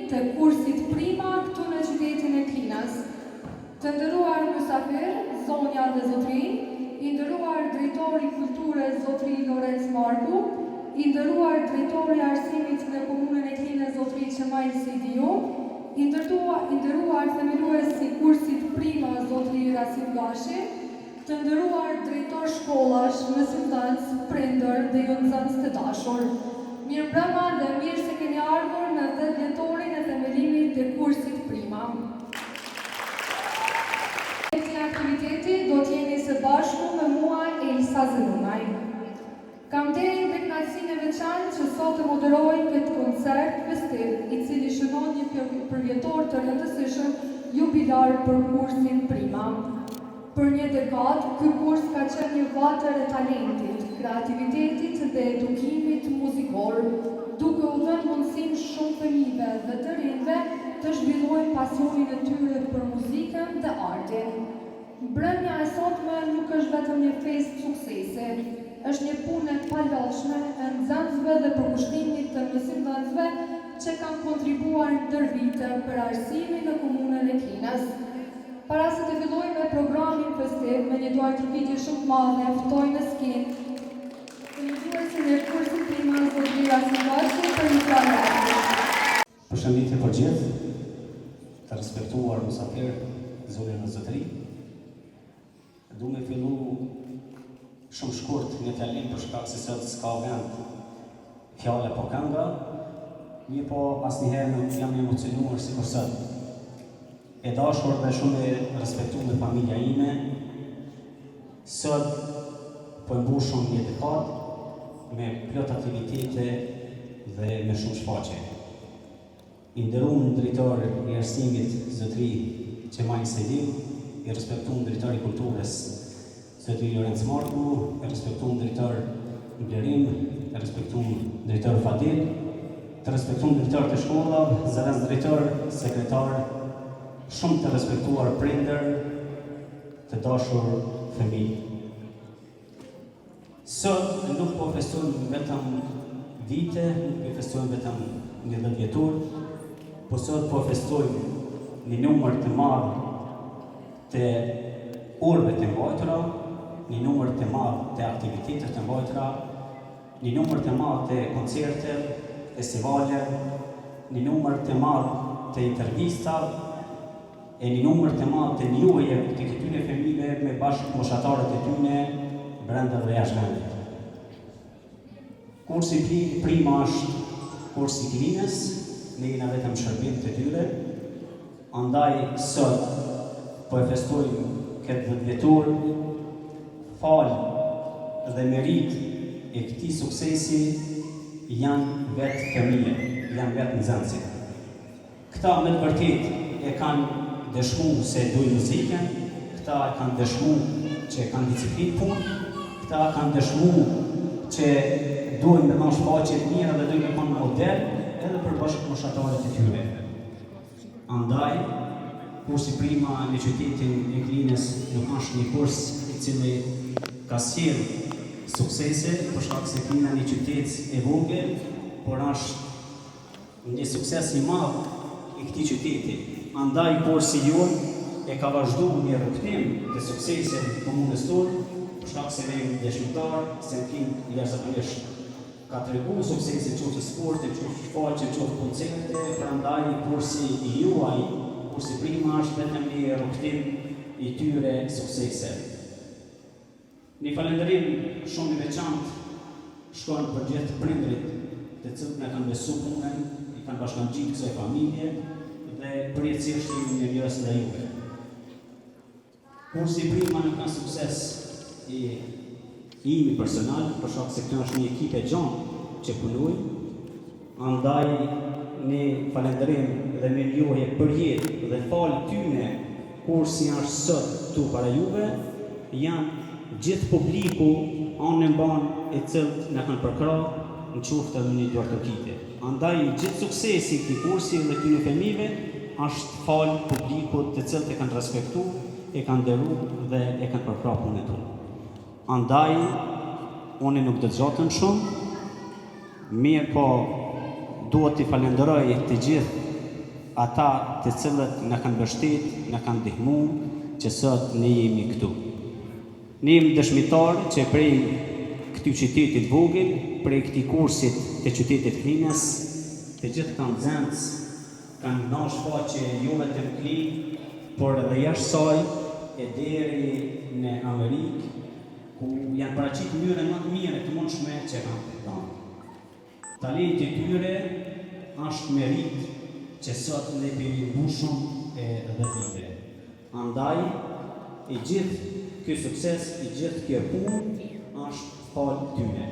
të kursit prima këtu në qytetin e Klinës. Të nderuar mysafir, zonja dhe zotri, i nderuar drejtori kulture zotri Lorenz Marku, i nderuar drejtori arsimit në komunën e Klinës zotri Qemajl Sidiu, i nderuar themeluesi kursit prima zotri Rasim Gashi, të nderuar drejtor shkollash, mësimdhënës, prindër dhe ju nxënës të dashur. Mirëmbrëma dhe mirë se keni ardhur në 10 vjetorin e themelimit të kursit prima. Në aktiviteti do t'jeni së bashku me mua Elsa Zelunaj. Kam nderin dhe kënaqësinë e veçantë që sot të moderoj këtë koncert festiv, i cili shënon një përvjetor të rëndësishëm jubilar për kursin prima. Për një dekadë, ky kurs ka qenë një vatër e talentit, kreativitetit dhe edukimit muzikor, duke u dhënë mundësinë shumë fëmijëve dhe të rinjve të zhvillojnë pasionin e tyre për muzikën dhe artin. Mbrëmja e sotme nuk është vetëm një festë suksese, është një punë e palodhshme e nxënësve dhe përkushtimit të mësimdhënësve që kanë kontribuar ndër vite për arsimin në komunën e Klinës. Para se të fillojmë me programin festiv me një duartëvitje shumë të madhe, ftoj në skenë drejtuesin e kursit prima zotri Rasim Gashi për një fjalë. Përshëndetje për gjithë, të respektuar mysafir, zonja dhe zotri. Du me fillu shumë shkurt një fjalim për shkak se sot s'ka vend fjale po kënga, një po asnjëherë nuk jam emocionuar si kur sot. E dashur dhe shumë e respektuar familja ime, sot po e mbushëm një dekadë me plot aktivitete dhe me shumë shfaqje. I nderuar drejtor i arsimit zotri Qemajl Sidiu, i respektuar drejtor i kulturës zotri Lorenz Marku, i respektuar drejtor i Blerim, i respektuar drejtor Fadil, të respektuar drejtor të shkollave, zëvendës drejtor, sekretar, shumë të respektuar prindër, të dashur fëmijë. Sot nuk po festojmë vetëm vite, nuk po festojmë vetëm një 10 vjetor, po sot po festojmë një numër të madh të orëve të mbajtura, një numër të madh të aktivitetet të mbajtura, një numër të madh të koncerte, festivale, një numër të madh të intervista, e një numër të madh të njohje të këtyre fëmijëve me bashkëmoshatarët e tyre brenda dhe jashtë vendit. Kursi prima është kursi i Klinës, ne jena vetëm shërbim të tyre, andaj sot po e festojmë këtë 10 vjetor, falë dhe merit e këtij suksesi janë vetë fëmijë, janë vetë nxënësit. Këta me të vërtet e kanë dëshmu se dojnë muzikën, këta kanë dëshmu që kanë disiplinë punë, këta kanë dëshmu që dojnë me ma shfaqje të mira dhe dojnë me kanë model edhe për bashkëmoshatarët e tyre. Andaj, kursi prima në qytetin e Klinës nuk është një kurs i cili ka sjellë suksese, për shkak se Klina një qytet e vogël, por është një sukses i madh i këtij qyteti. Andaj kursi jonë e ka vazhduar një rrugtim të suksesit të komunës tonë, për shkak se ne jemi dëshmitar se Klinë jashtëzakonisht ka treguar suksesin qoftë sporti, qoftë shfaqje, qoftë koncerte, prandaj kursi i juaj, kursi prima është vetëm një rrugtim i tyre suksese. Një falënderim shumë i veçantë shkon për gjithë prindrit të cilët na kanë besuar punën, i kanë bashkangjitur kësaj familje dhe përjetësisht jemi nervioz nga juve. Kursi prima nuk ka sukses i imi personal, për shkak se kjo është një ekip e gjatë që punoj, andaj një falënderim dhe mirënjohje për jetë dhe falë tyne kursi është sot tu para juve, janë gjithë publiku anë mban e cilët na kanë përkrahur në qoftë edhe një duartokite. Andaj gjithë suksesi i këtij kursi dhe këtyre fëmijëve është falë publikut të cilët e kanë respektuar, e kanë nderuar dhe e kanë përkrahur punën tonë. Andaj, unë nuk do të zgjatëm shumë, mirë po duhet t'i falenderoj të gjithë ata të cilët na kanë mbështet, na kanë ndihmu që sot ne jemi këtu. Ne jemi dëshmitar që prej këtij qytetit vogël, prej këtij kursit të qytetit Klinës, të gjithë kanë nxënës, kanë dhënë shfaqje jo vetëm Klinë, por edhe jashtë saj e deri në Amerikë, ku janë paraqitur mënyrën më të mirë të mundshme që kanë dhënë. Talenti i tyre është merit që sot ne bëjmë mbushëm edhe vite. Andaj, i gjithë ky sukses, i gjithë kjo punë është falë tyre.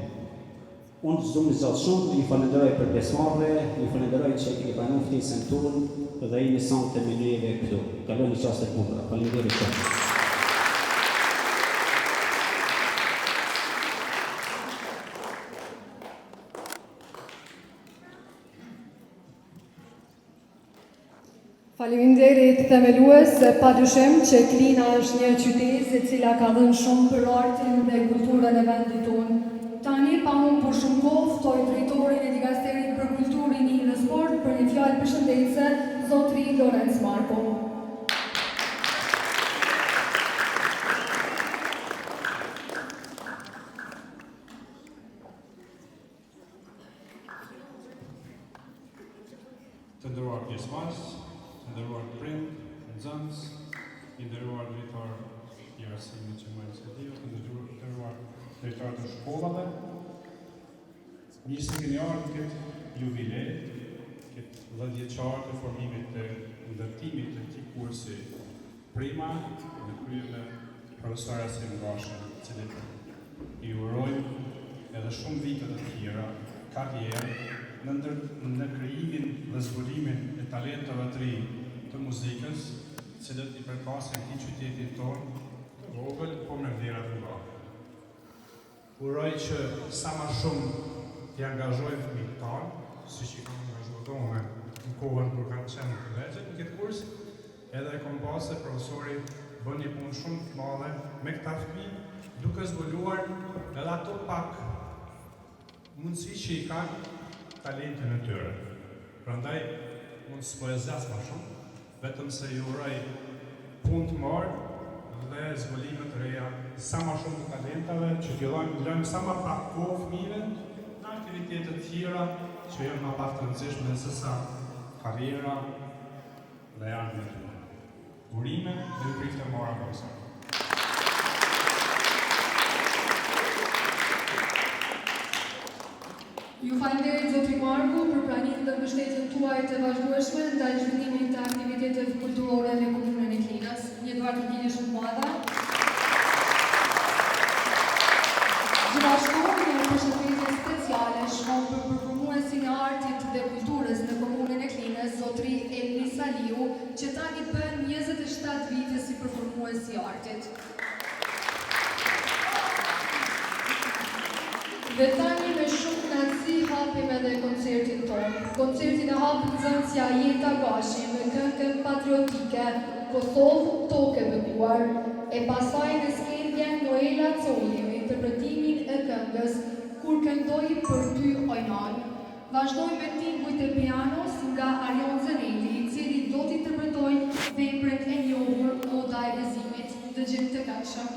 Unë çdo më zot shumë, ju falenderoj për pjesëmarrje, ju falenderoj që keni pranuar ftesën tonë dhe jeni sonte me neve këtu. Kaloni çastet e bukura. Faleminderit shumë. Faleminderit themelues, padyshim që Klina është një qytet e cila ka dhënë shumë për artin dhe kulturën e vendit tonë. Tani pa unë për shumë kohë ftoj drejtorin e dikasterit për kulturin dhe sport për një fjalë përshëndetse, zotri Lorenz Marko. Të nderuar pjesëmarrës, të nderuar prind, nxënës, i nderuar drejtor i arsimit që më iniciativë, të nderuar drejtor të shkollave. Mirë se keni ardhur këtë jubilej, këtë 10 vjeçar të formimit të ndërtimit të këtij kursi prima në krye me profesor Arsim Rashën, i cili i urojmë edhe shumë vite të tjera karrierë në krijimin dhe zburimin e talenteve të ri të muzikës, cilët i përkasin këtij qytetit tonë të vogël, po me vlera të mëdha. Uroj që sa më shumë t'i angazhojnë fëmijët tanë, siç i kanë angazhuar në kohën kur kanë qenë kolegjët në këtë kurs, edhe kom pasë se profesori bën një punë shumë të madhe me këta fëmijë, duke zbuluar edhe ato pak mundësi që i kanë talentin e tyre. Prandaj, unë s'po e zjas më shumë, vetëm se ju uroj punë të marrë dhe zbulime të reja sa më shumë të talentave, që t'ju lëmë sa më pak kohë fëmijëve në aktivitete të tjera që janë më pak të rëndësishme se sa karriera dhe janë në tyre. Urime dhe ju prifte mora profesor. Ju falenderoj zotri Marku për pranimin dhe mbështetjen tuaj të vazhdueshme ndaj zhvillimit të aktiviteteve kulturore në komunën e Klinës. Një gratitudine shumë të madhe. Gjithashtu, një përshëndetje speciale shkon për përformuesin e artit dhe kulturës në komunën e Klinës, zotri Elmi Saliu, që tani bën 27 vite si përformues i artit. Dhe tani me shumë kënaqësi hapim edhe koncertin tonë. Koncertin e hap nxënësja Jeta Gashi me këngën patriotike Kosovë tokë e bekuar, e pasaj në skenë vjen Noela Coli me interpretimin e këngës Kur këndoj për ty ojnan. Vazhdoj me tingujt e pianos nga Arion Zaneli, i cili do t'interpretojë veprën e njohur Oda e Gëzimit. Dëgjim të këngshëm.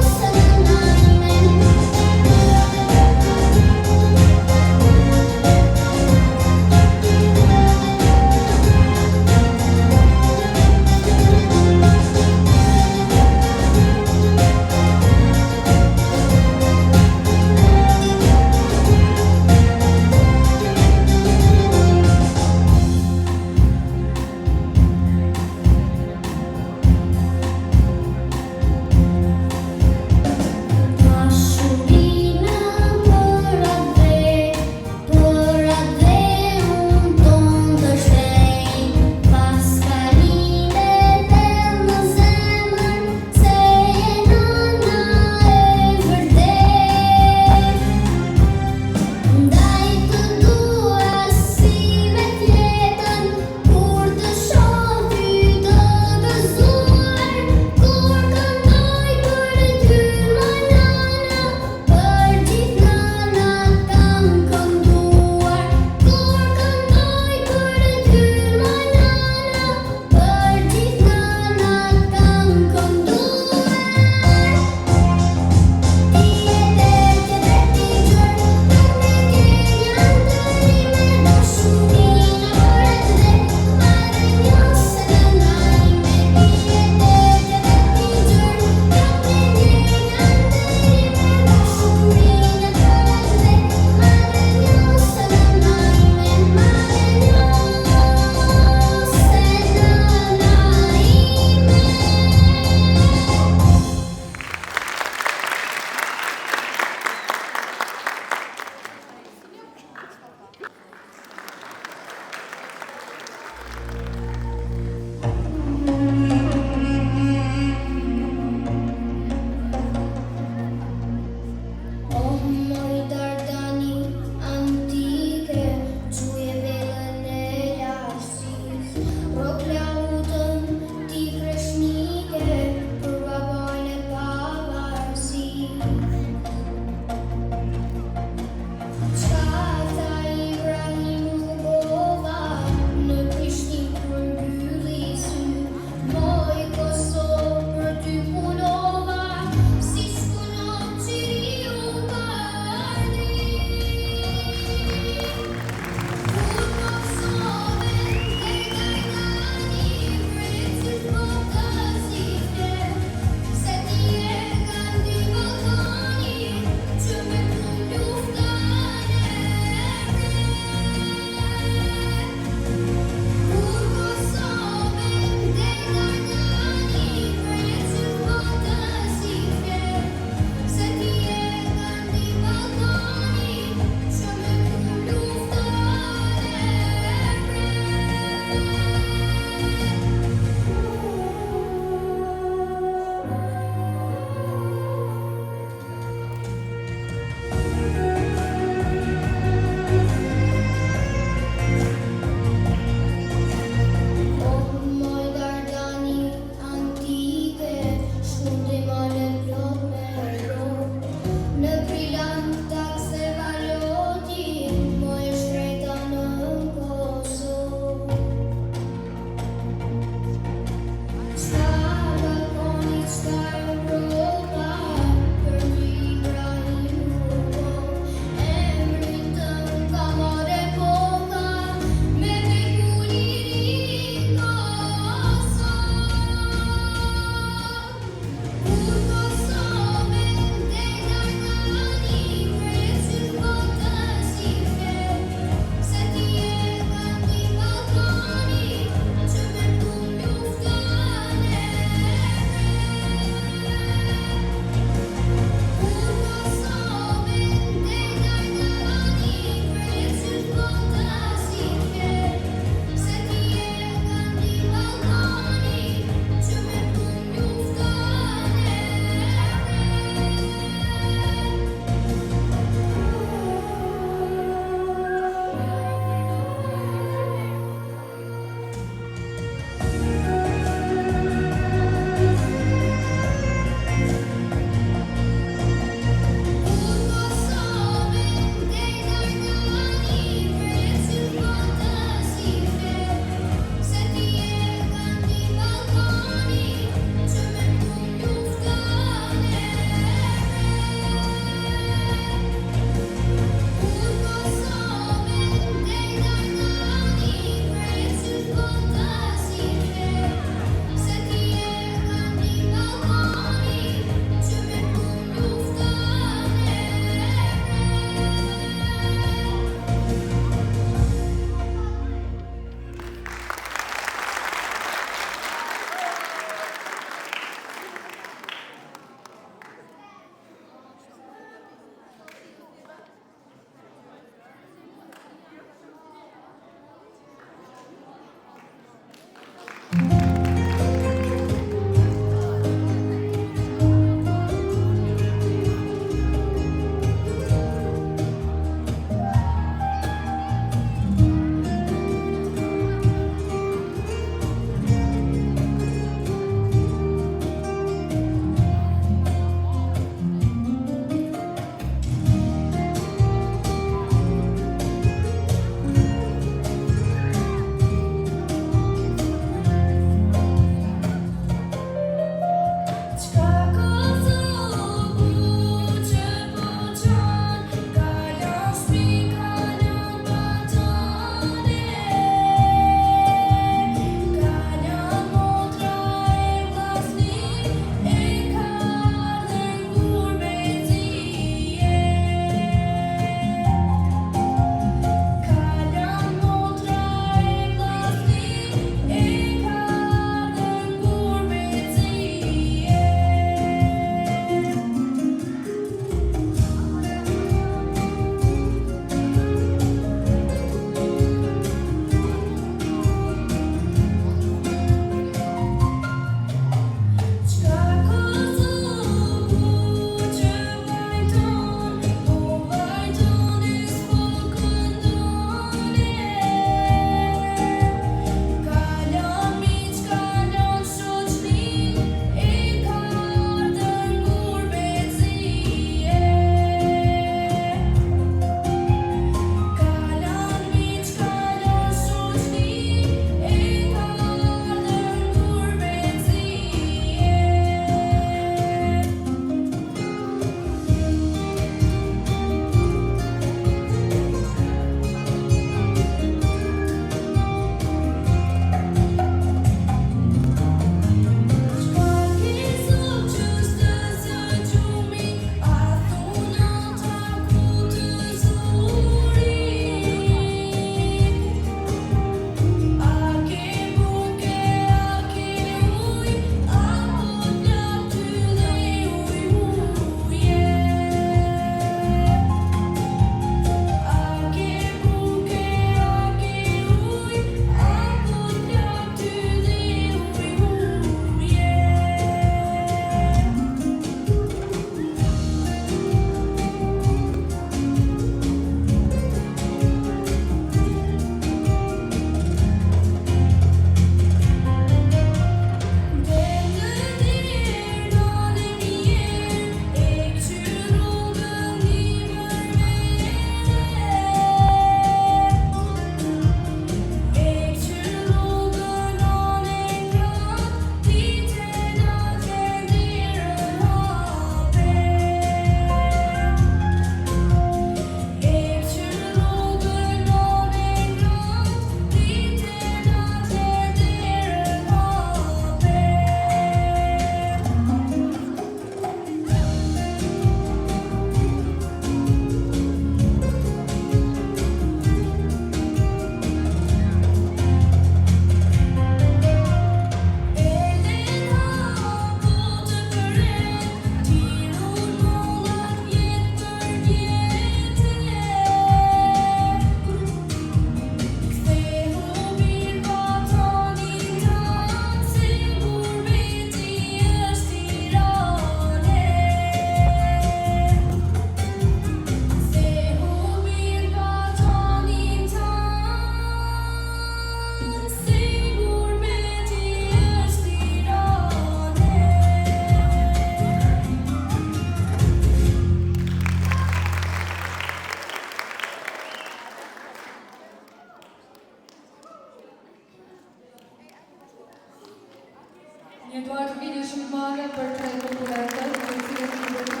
Një duar të video shumë madhe për tre populatët, për cilët në bërë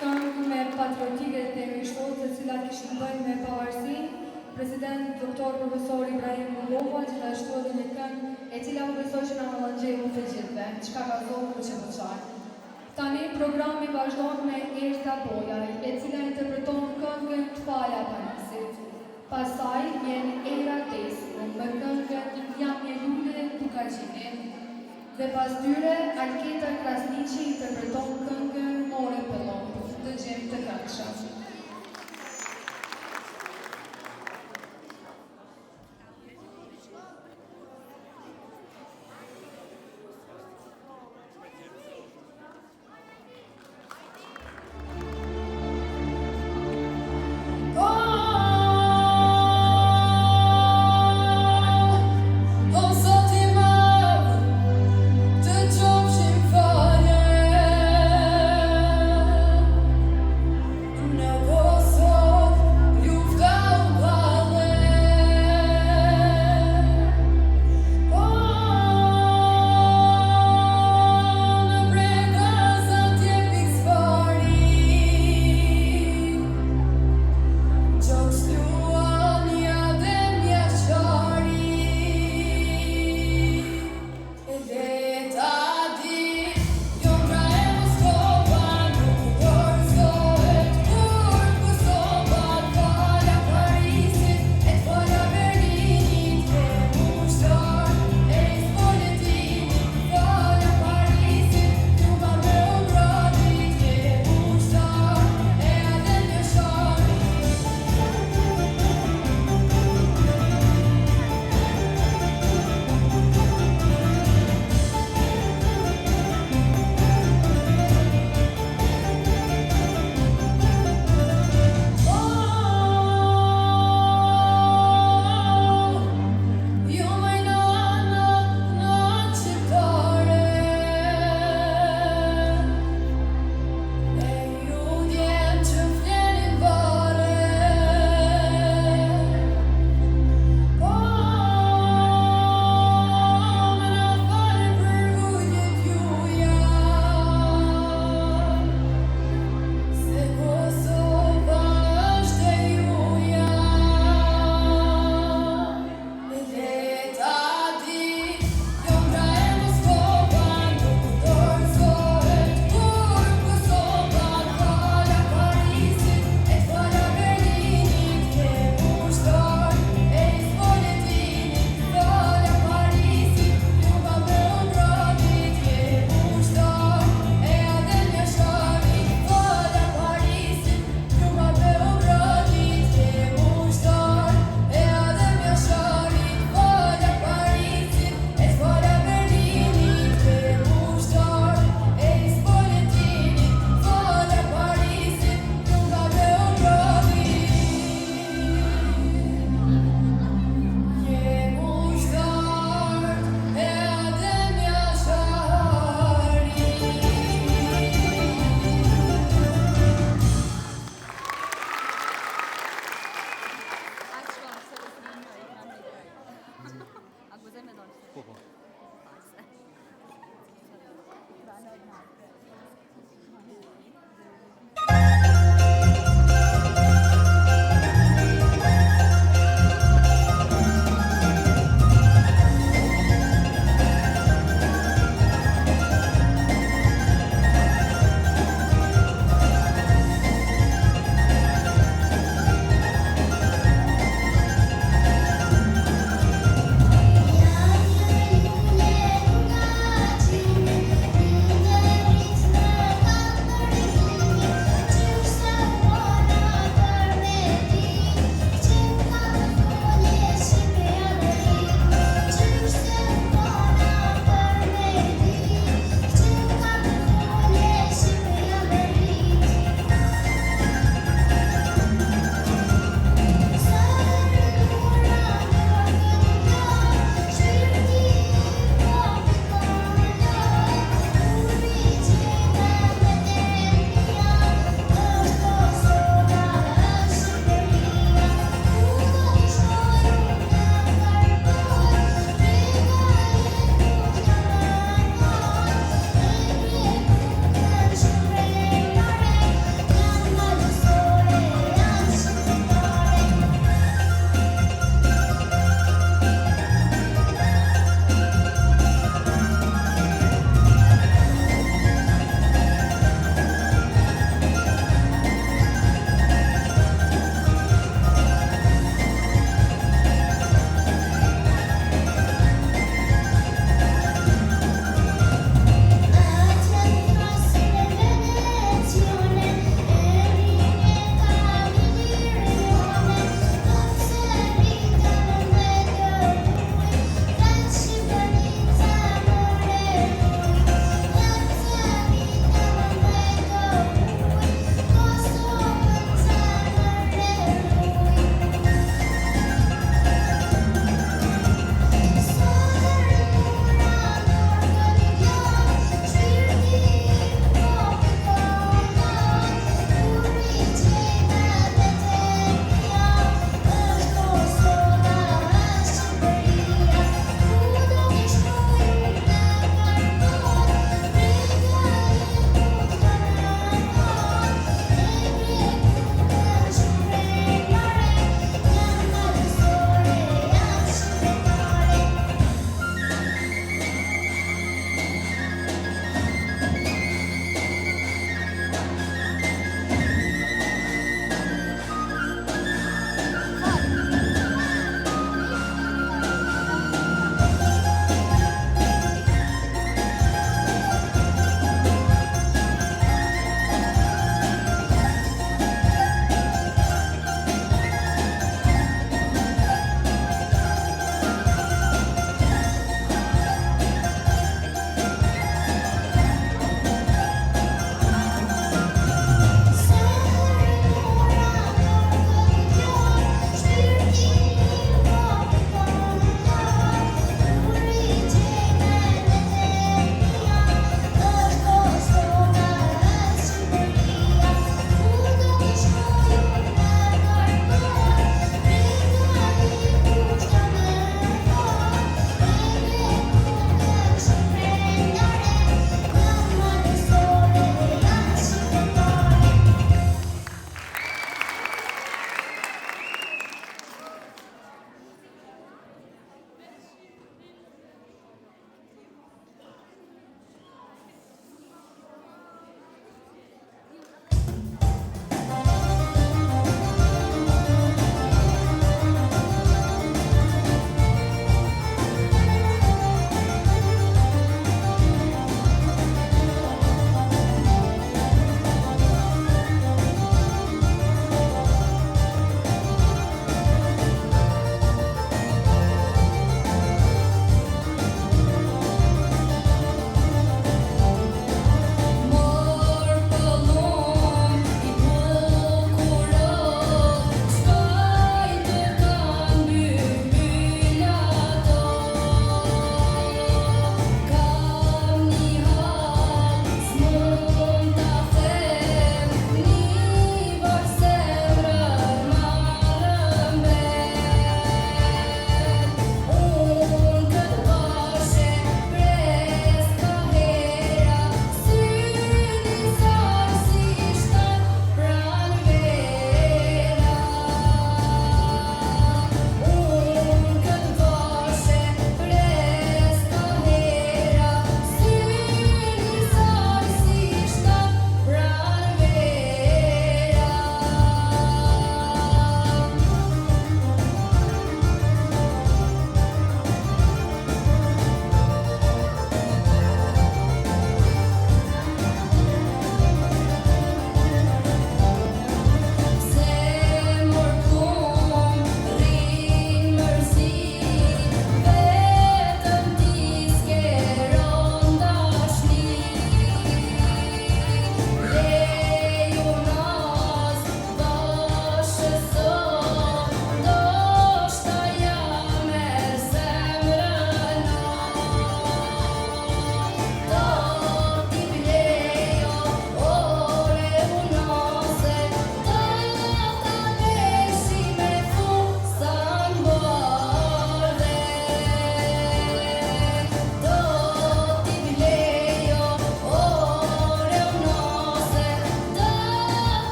këngë me patriotike të mishtot, të cilat kishin bëjnë me pavarësi, President Dr. Profesor Ibrahim Mullova, gjithashtu edhe një këngë e cila më besoj që na më dhëngjehu të gjithve, çka ka zonë që më qarë. Tani programi vazhdon me Erta Bojaj, e cila interpreton këngën T'fala Panisit. Pastaj vjen Era Tesku me këngën Jam një lule Tukaqini. Dhe pas tyre, Alketa Krasniqi interpreton këngën More Pëllon. Dëgjojmë të këngëshat. No.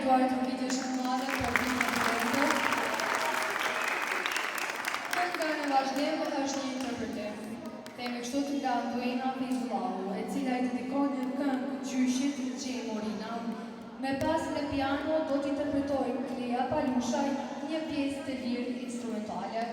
drejtuar të video shënmale për vitin e të Kënga në vazhdim është një interpretim. Themi kështu të nga Duena Vizualu, e cila I dedikon një këngë gjyshit Gjemorina. Me pas në piano do t'interpretojnë Klea Palushaj një pjesë të lirë instrumentale.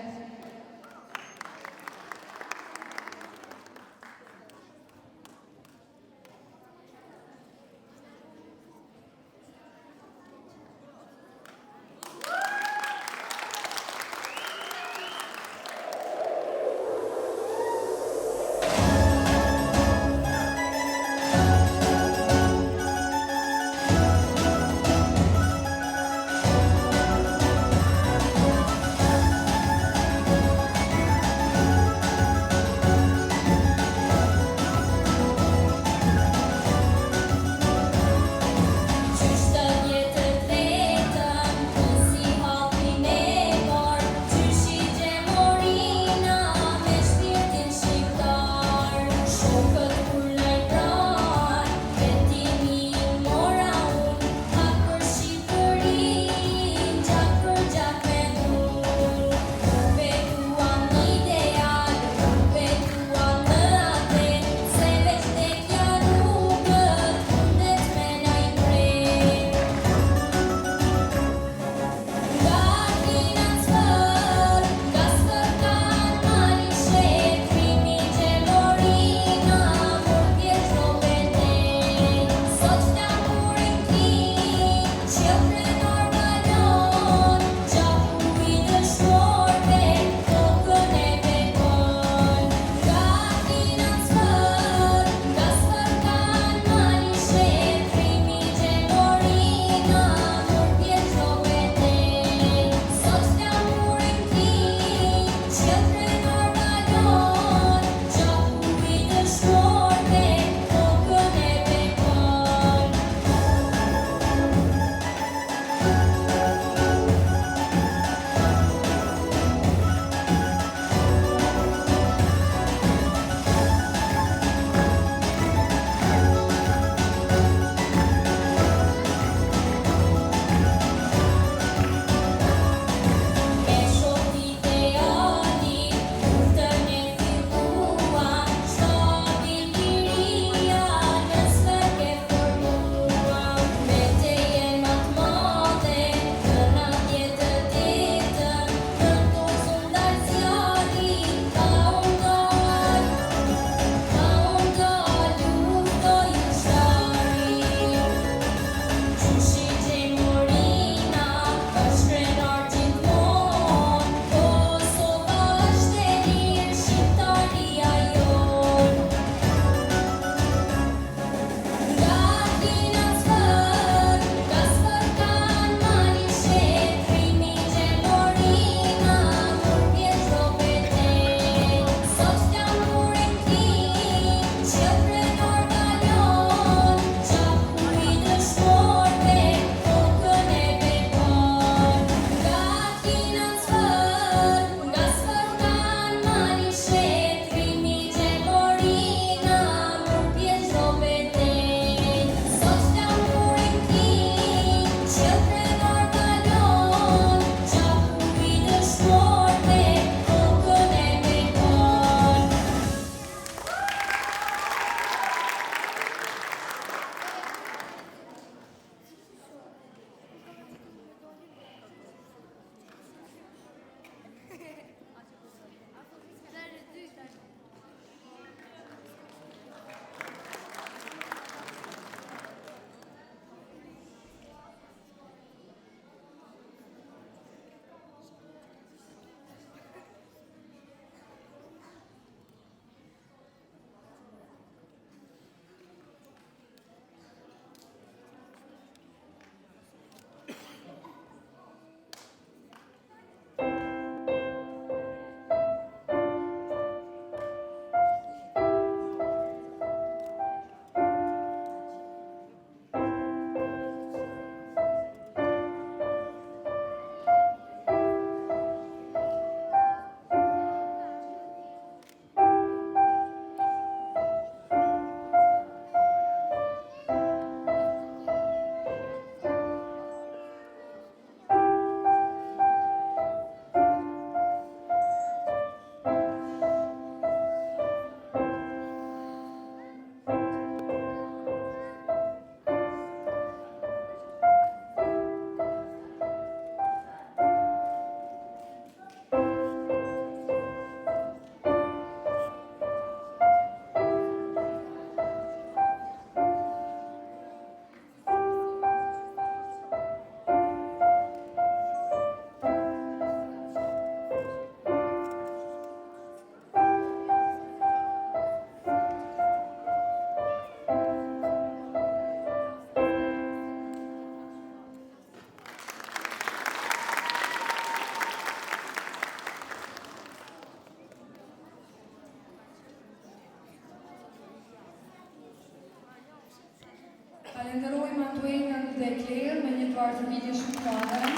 Falenderojmë Antuenën dhe Klerë me një duar të video shumë të madhe.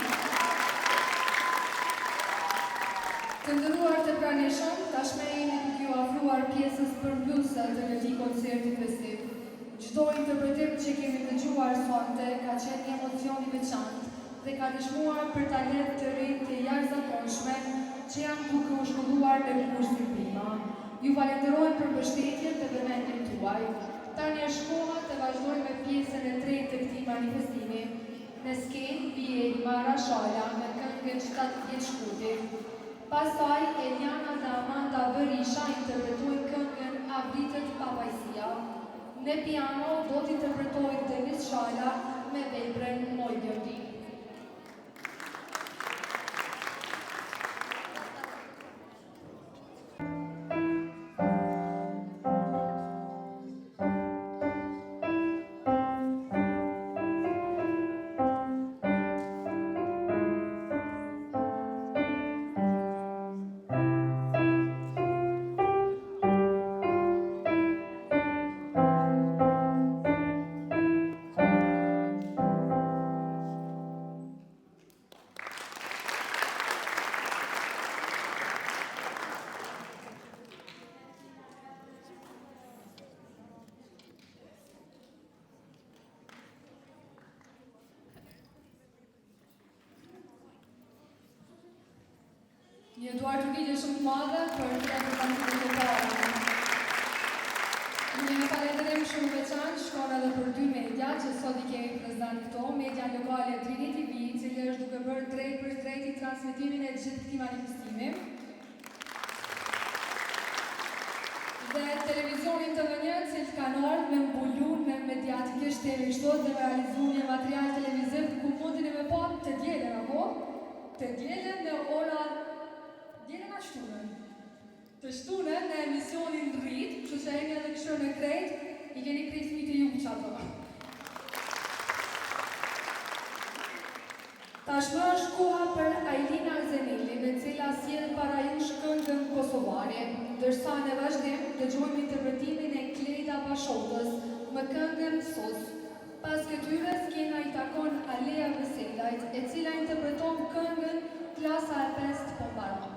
Të nderuar të pranishëm, tashmë jemi duke ju ofruar pjesës përmbyllëse të këtij koncerti festiv. Çdo interpretim që kemi dëgjuar sonte ka qenë një emocion i veçantë dhe ka dëshmuar për talent të rinj të jashtëzakonshme që janë duke u shkolluar në kursin prima. Ju falenderojmë për mbështetjen dhe vëmendjen tuaj. Tani është koha të vazhdojmë me pjesën e tretë të këtij manifestimi. Në skenë bie Mara Shala me këngën 70 shkuti. Pastaj Eliana dhe Amanda Berisha interpretojnë këngën A Vitet Papajësia. Në piano do të interpretojnë Denis Shala me veprën Moj Bjordi. Një duar të video shumë të madhe për të reprezentantit të parë. Një falënderim shumë veçantë shkon edhe për dy media që sot i kemi prezant këto, media lokale Trini TV, i cili është duke bërë drejt për drejt i transmitimin e gjithë këtij manifestimi. Dhe televizionin TV1, cilë kanë ardhur me mbulun me mediatikisht TV shtot dhe me realizu një material televiziv ku mundin e me pa të djelen, apo? Të djelen në ora djelen a shtunën. Të shtunën në emisionin rrit, që që e një dhe këshër në krejt, i keni krejt fmi të ju që ato. Tashmë është koha për Ailina Zenili, me cila sjell para ju këngën kosovare, ndërsa në vazhdim dëgjojmë interpretimin e Klejda Bashotës me këngën Sos. Pas këtyre skena i takon Alea Veselajt, e cila interpreton këngën Klasa e 5 Pombara.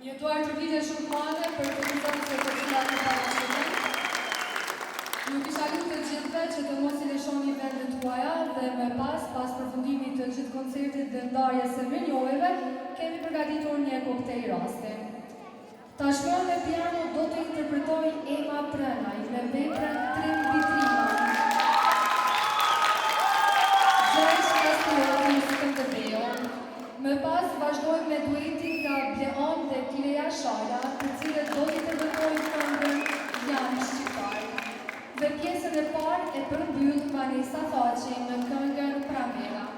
Jetuar të vite shumë madhe për të këndonëse të cilat në parashitën. Ju kisha lutë të gjithve që të mos i lëshoni vendet tuaja dhe me pas përfundimit të gjithë koncertit dhe ndarjes së menjojeve, kemi përgatitur një koktejl rasti. Tashmë me piano do të interpretoj Ema Prënaj me veprën Trim Vitrina. Gjesh Kastioti së të vejo. Me pas vazhdojmë me duetin nga Bleon dhe Kileja Shala, të cilët do të interpretojnë këngën Janë Shqiptar. Dhe pjesën e parë e përmbyll Vanessa Thaçi me këngën Pramera.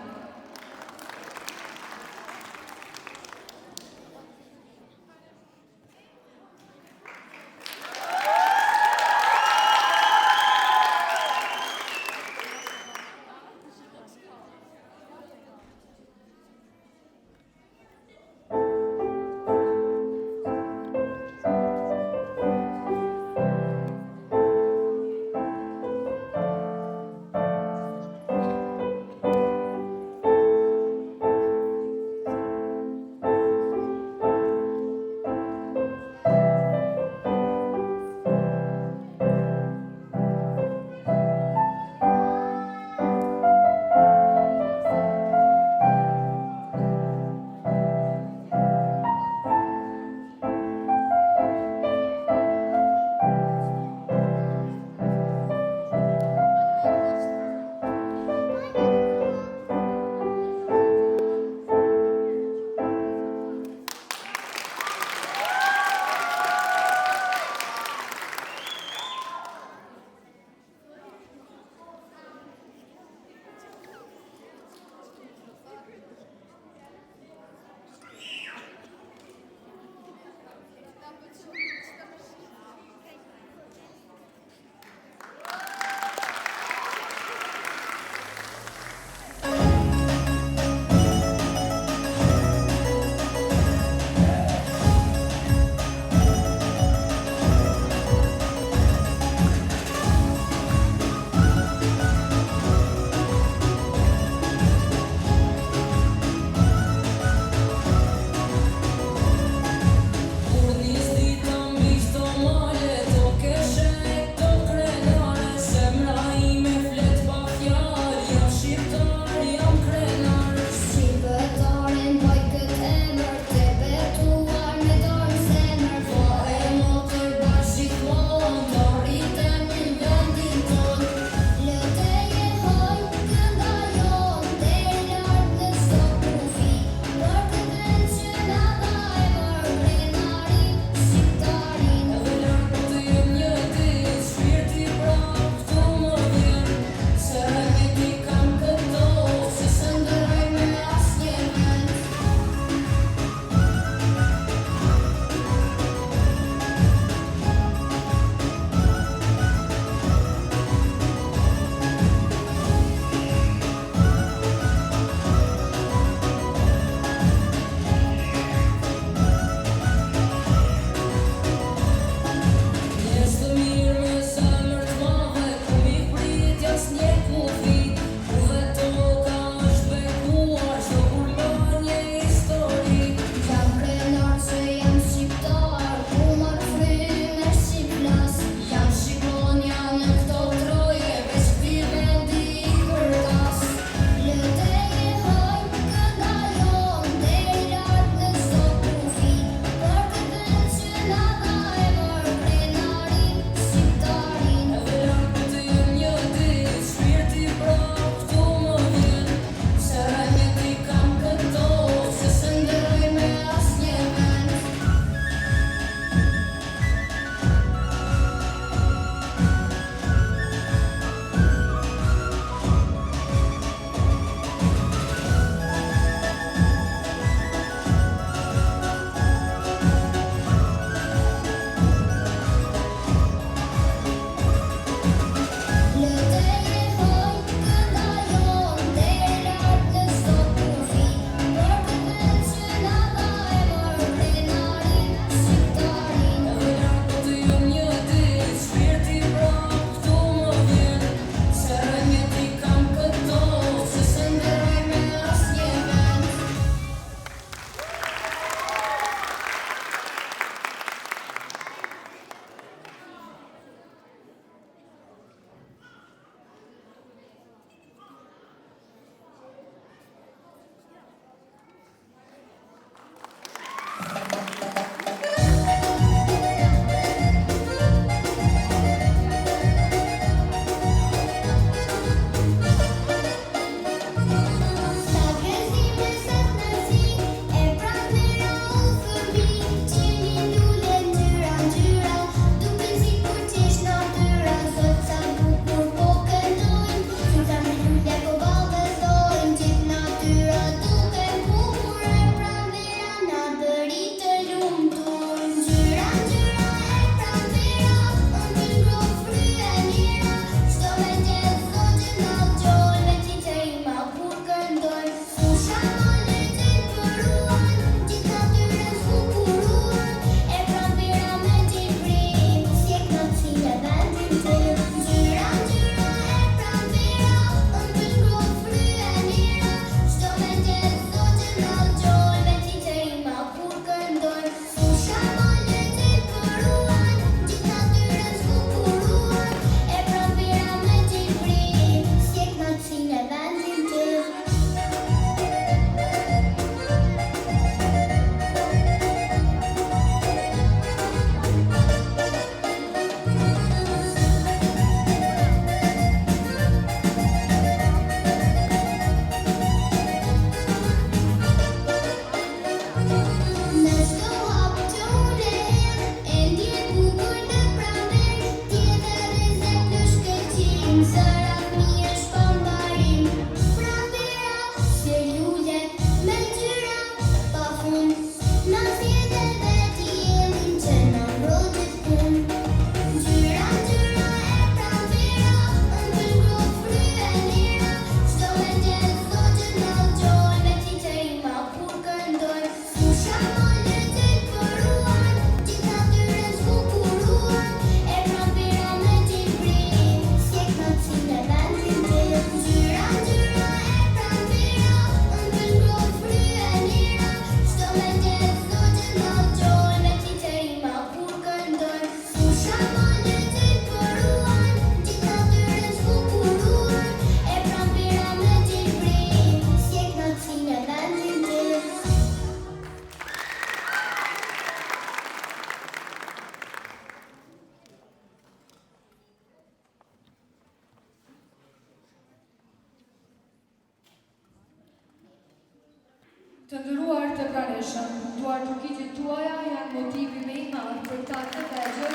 Të ndëruar të pranishëm, duar turkiqet tuaja janë motivi më i madh për ta të vegjël,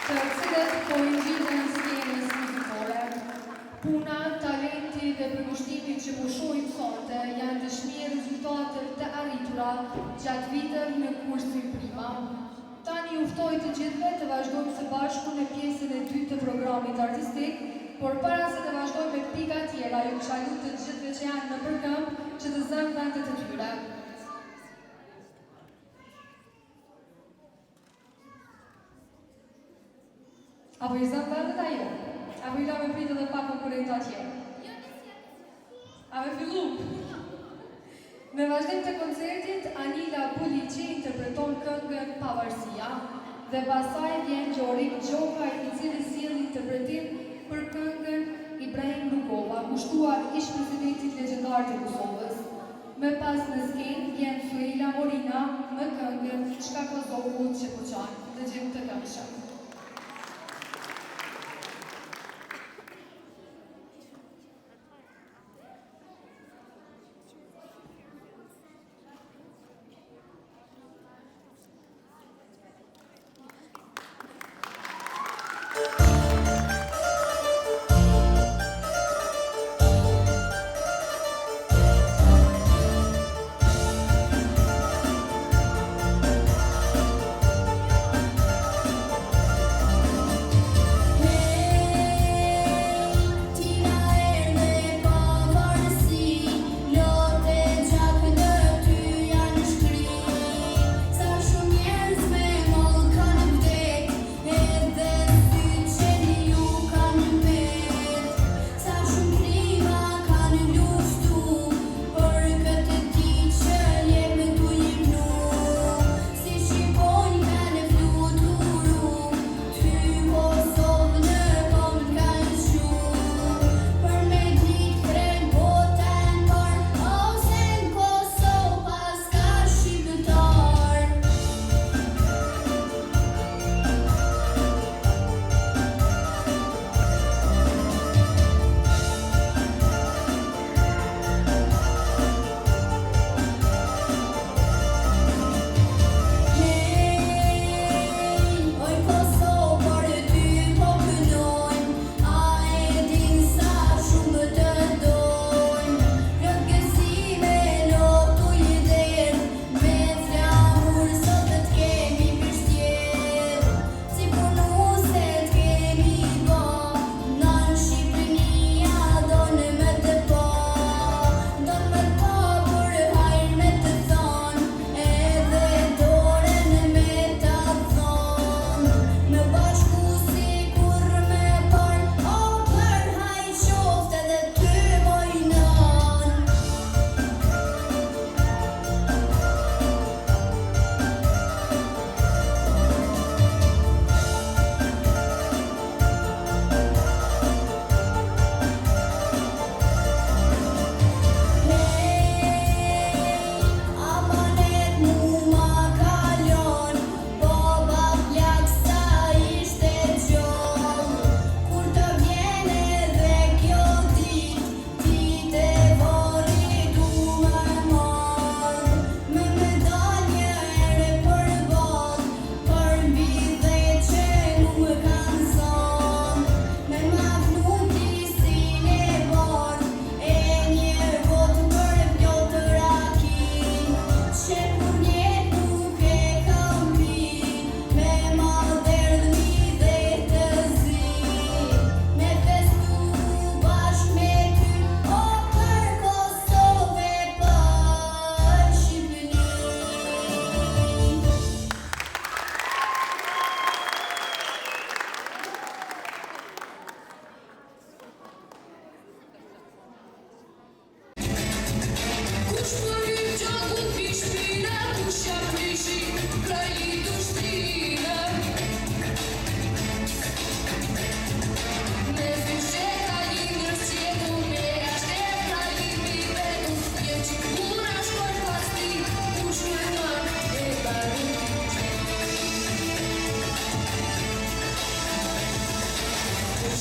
të cilët po i ngjiten skenës muzikore. Puna, talenti dhe përkushtimi që pushojnë sonte janë dëshmi e rezultatet të arritura gjatë viteve në kursin prima. Tani ju ftoj të gjithëve të vazhdojmë së bashku në pjesën e dytë të programit artistik, por para se të vazhdojmë me pika tjera, ju kisha lutur të gjithëve që janë në përkëmb që të zënë vendet e tyre. Apo i zënë vendet ajo? Apo i la me pritë dhe pak konkurrenta tjerë? A me fillu? Me vazhdim të koncertit, Anila Bulici interpreton këngën Pavarësia dhe pastaj vjen Gjorik Gjokaj i cili sjell interpretim për këngën Ibrahim Rugova, kushtuar ish presidentit legjendar të Kosovës. Më pas në skenë vjen Suela Morina me këngën Çka ka zogu që po qan. Dëgjojmë të këngëshëm.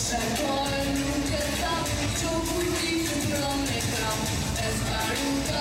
Shakoj nuk e tha, që kujti që prom e kram, e zbaru ka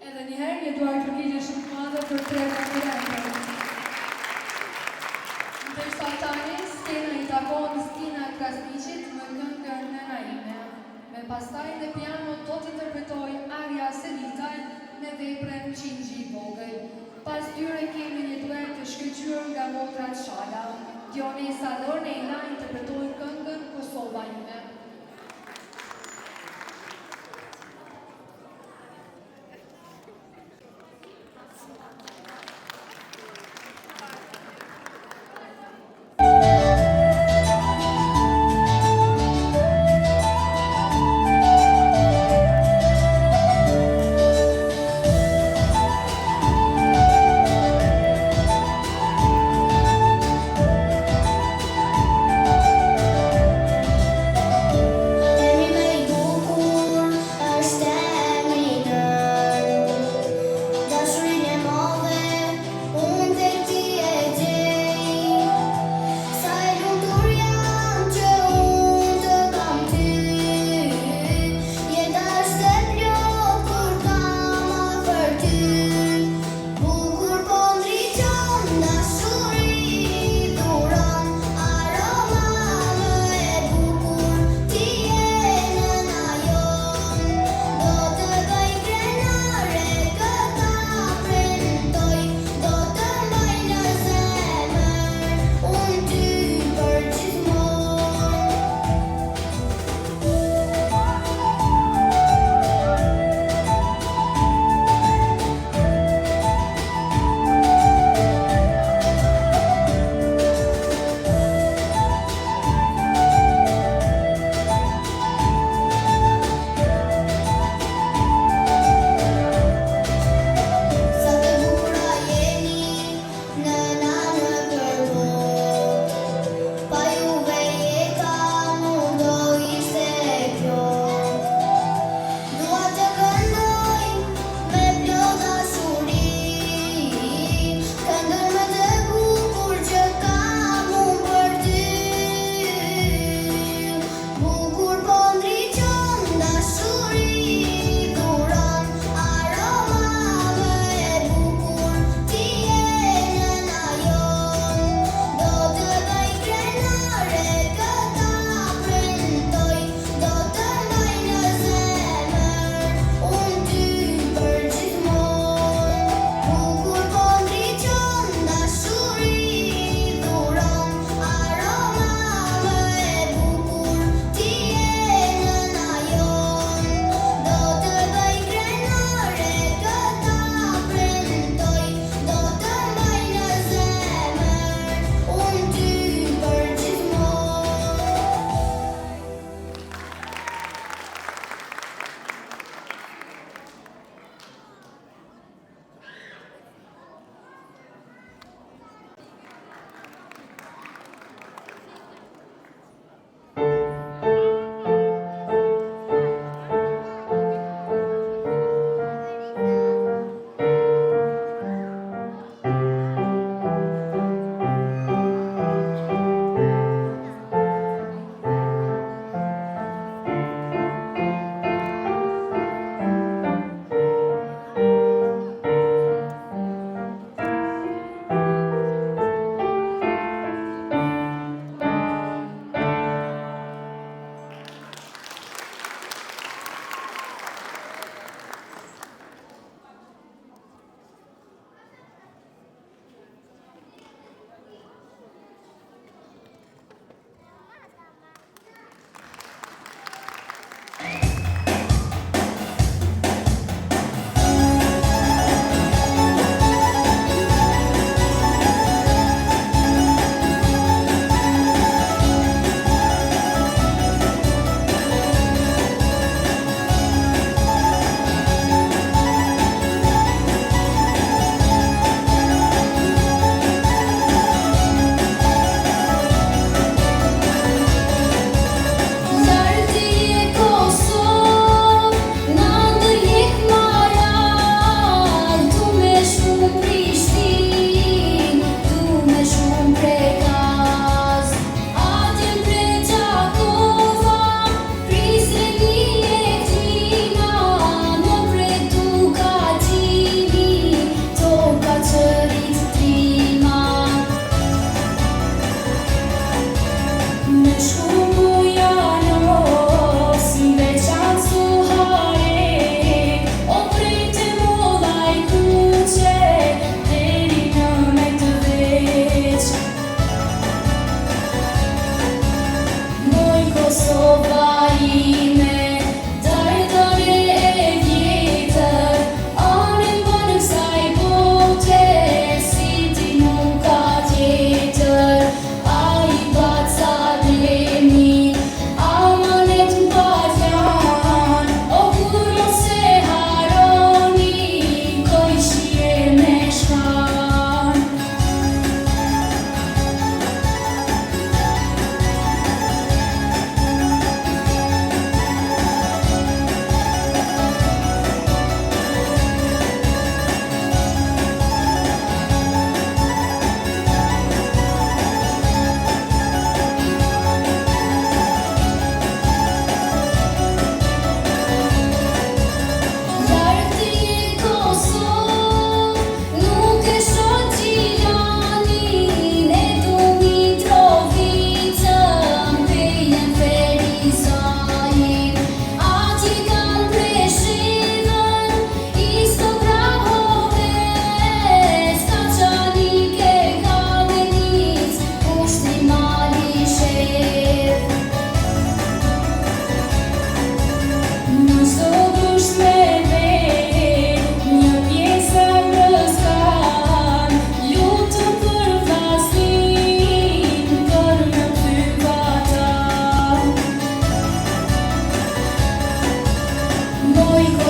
Edhe njëherë një duar përgjigje shumë të madhe për 3 konkurente. Ndërsa tani, skena i takon Stina Krasniqit me këngën Nëna ime. Me pastaj në piano do t'interpretoj Arja Selitaj me veprën Qingji i vogël. Pas tyre kemi një duet të shkëlqyer nga motrat Shala. Dionisa dhe Ornella interpretojnë këngën Kosova ime. Kosova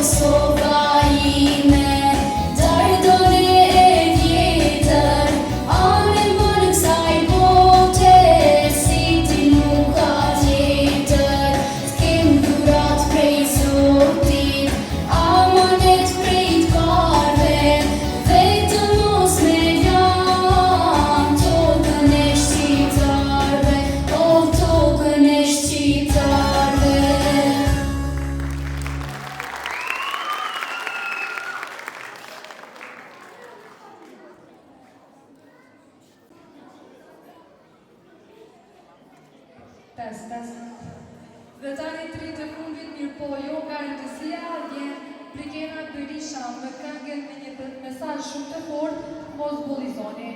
Kosova ime, dardone e vjetër, anë më në kësaj bote, si ti nuk ka tjetër. T'kem dhurat prej Zotit, amanet prej t'karve, vetëm mos me lam tokën e shqitarve, o tokën e shqitarve. Dhe tani tri të fundit mirë po jo nga rëndësia vjen Brigena Berisha me këngën me një mesazh shumë të fortë, mos bullizoni.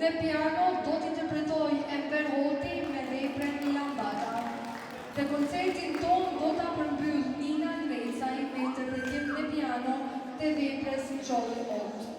Në piano do t'interpretoj Enver Hoti me veprën Milan Bata. Të koncertin ton do t'a përmbyll Nina Ndresaj me interpretim në piano të veprës Gjolli Hot.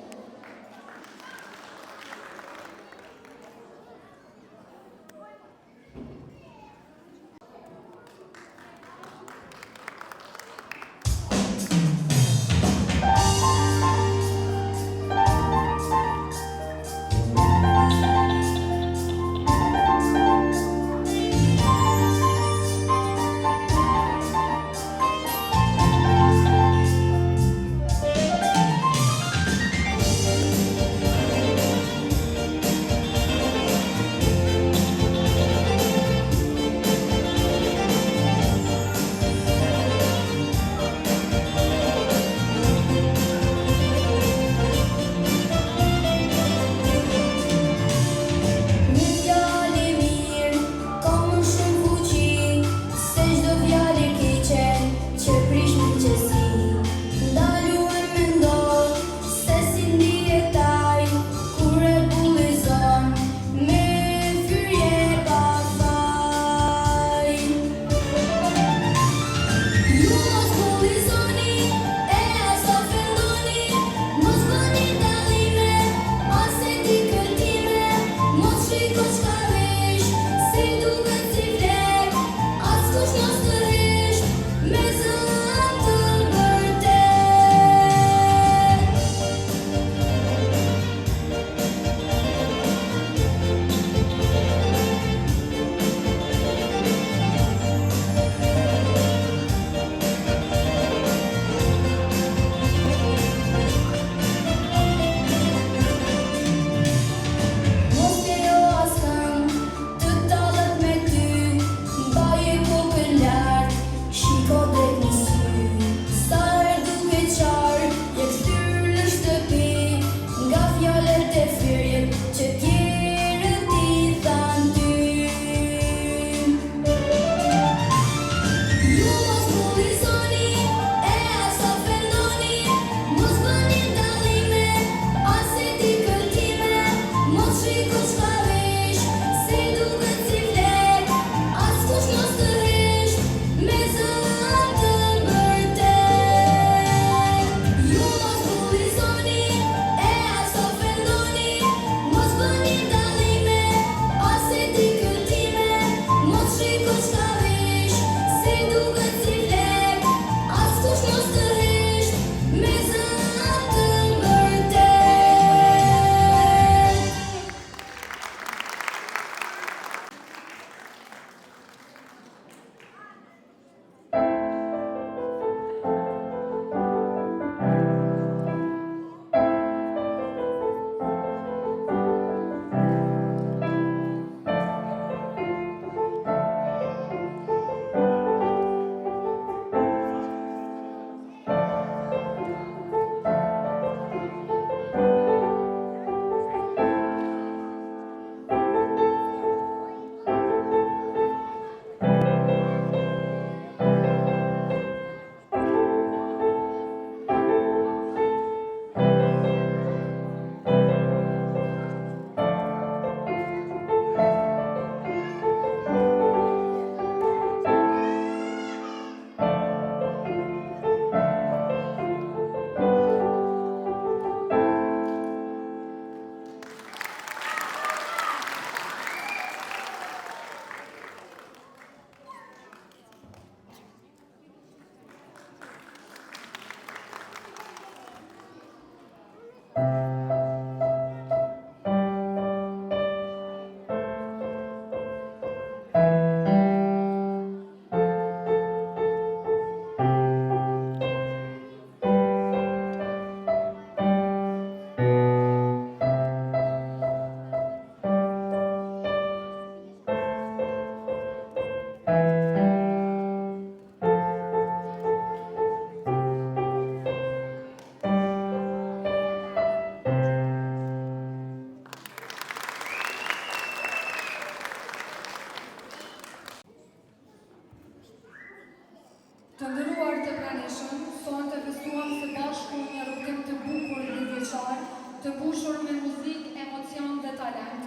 të mbushur me muzikë, emocion dhe talent.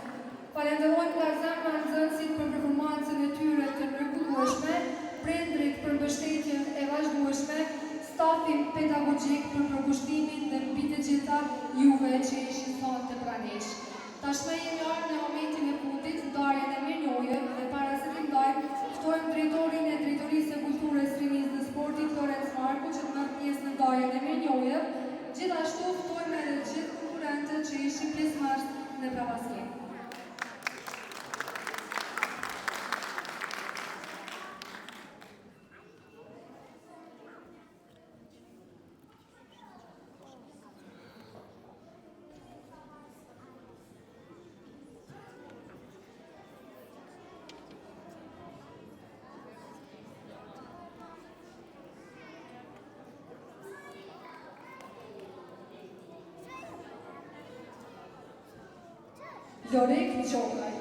Falenderojmë nga zemra nxënësit për performancën e tyre të mrekullueshme, prindrit për mbështetjen e vazhdueshme, stafin pedagogjik për përkushtimin dhe mbi të gjitha juve që ishin thonë të pranesh. Tashmë jemi ardhur në momentin e fundit, ndarjen e mirënjohjes dhe para se të ndajmë, ftojmë drejtorin e Drejtorisë së Kulturës, Rinisë dhe Sportit Lorenz Marku që të marrë pjesë në ndarjen e mirënjohjes. Gjithashtu ftojmë edhe të gjithë konkurrentët që ishin pjesëmarrës në prapasje. Lorek Gjokaj.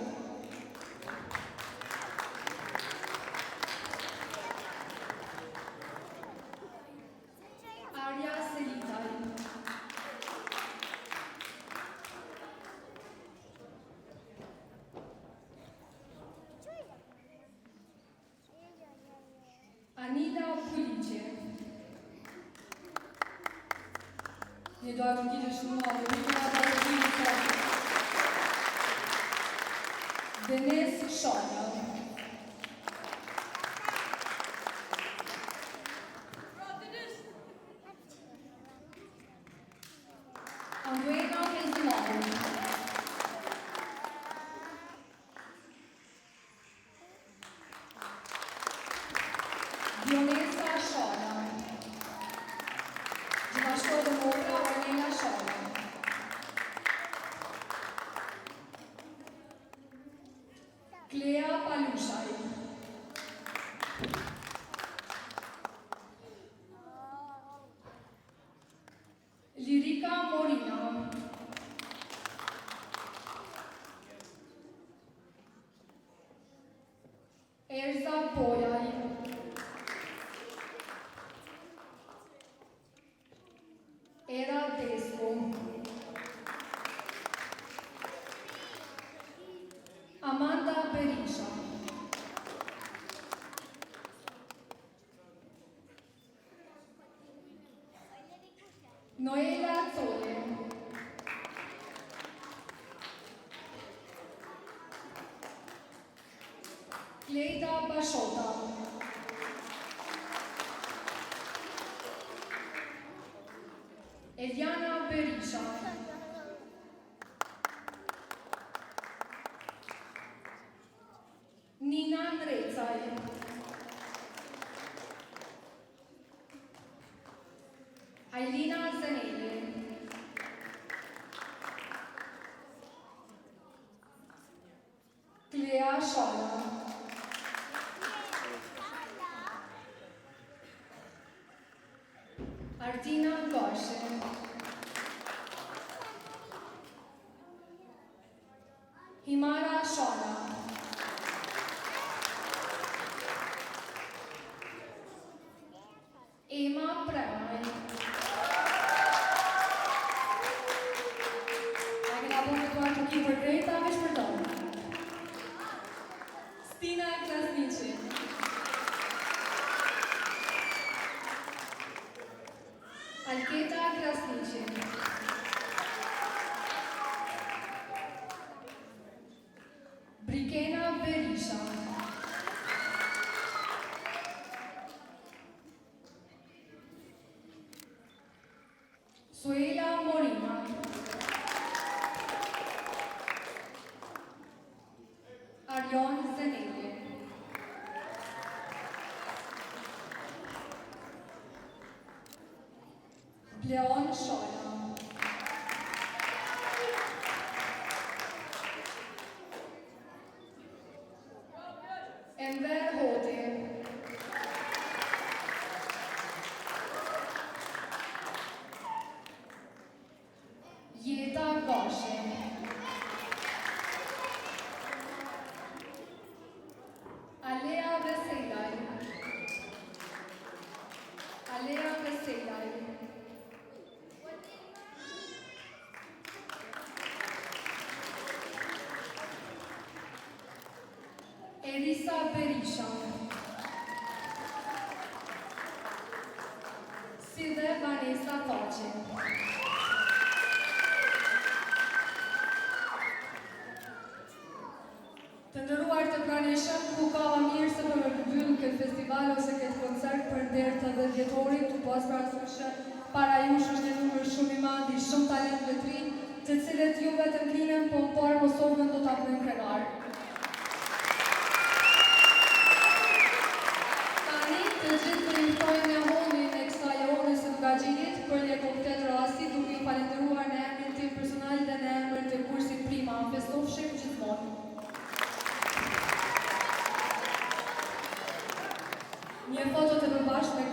Arja Selitaj. Anila Pulice. Nie doar ghiță și nu are, nu doar ghiță. Denis Shana. Andreina Mezimanu. Dionesa Shana. Gjithashtu dhe motra Ornella Shana. Clea Palushaj. Lirica Morina. Erza Boyaj. Era Desco. Amanda Berisha. Noela Zole. Cleida Bashota. Eliana Berisha. Nina Ndrecaj. Ailina Zenele. Clea Shala. Artina Goshe. Himara Shala. Emma Premaj. A kena po me duar të ki për drejta, me shpërdojnë. Stina Krasniqi. Alketa Krasniqi. Brikena Berisha. Suela Morina. Arion Zenele. Leon Shola. Enver Hote. Jeta Goshe. Alea Veselaj. Alea Veselaj. Elisa Berisha. Si dhe Vanessa Paci. Të ndëruar të pranishëm, ku ka ma mirë se për përbyllë këtë festival ose këtë koncert për nderë të 10 vjetorit, të pas parasyshë para jush është një numër shumë i madh i shumë talent të tri, të cilët ju vetëm klinen, po në parë Kosovën do t'a bëjnë krenar. Tani, të gjithë për njëftojnë me honin e kësaj orës së Gaxhinit për një koktel rasti, duke i falenderuar në emrin tim personal dhe në emrin të kursit Prima, festofshim gjithmonë. Një foto të përbashkë me